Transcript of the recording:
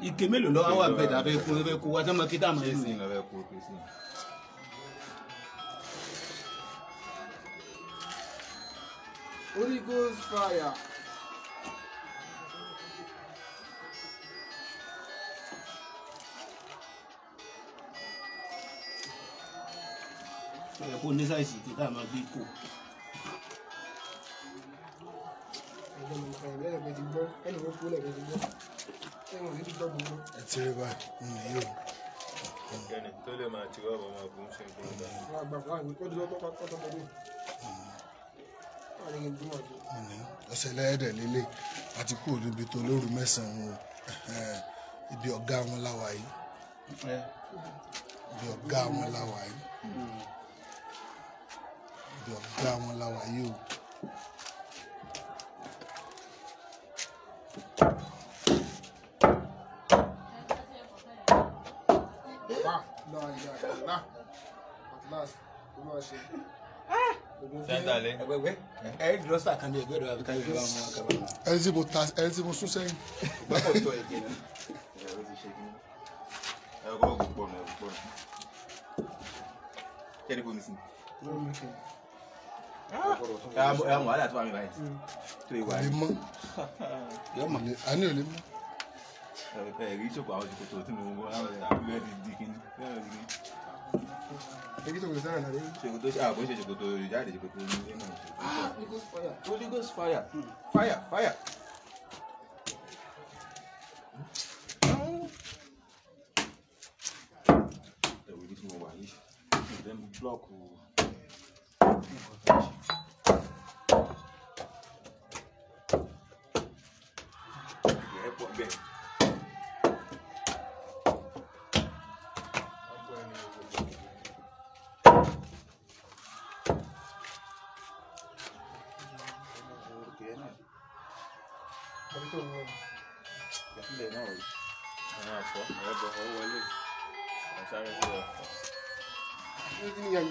Ike mélòó ló wà bẹ́ẹ̀ tàbí kó wá sọ́mọ kí tá máa lù. Holy Ghost fire. Kó ní sáìsì tí tá máa bí kò. Ẹ ti rí báyìí nínú yóò. Ẹni tó lè máa ti rọ́ọ̀bù ọmọ ọkùnrin ṣe nǹkan ọ̀sẹ̀ lẹ́ẹ̀dẹ̀ lélẹ̀ àti kúrò níbi tó lóru mẹ́sàn-án ibi ọ̀gá wọn láwa yìí. Ibi ọ̀gá wọn láwa yìí. Ibi ọ̀gá wọn láwa yìí o. Ẹ dúrọ́sà kan bí ẹgbẹ́ rẹ̀ àbíká yóò bá wọn kàbá. Ẹni tí mo sún sẹ́yìn. Gbọ́dọ̀ tó ẹ̀jẹ̀ náà. Lè mọ́. A ní ò lè mọ́. Holy Ghost fire. Fire, fire. Block. Ini yang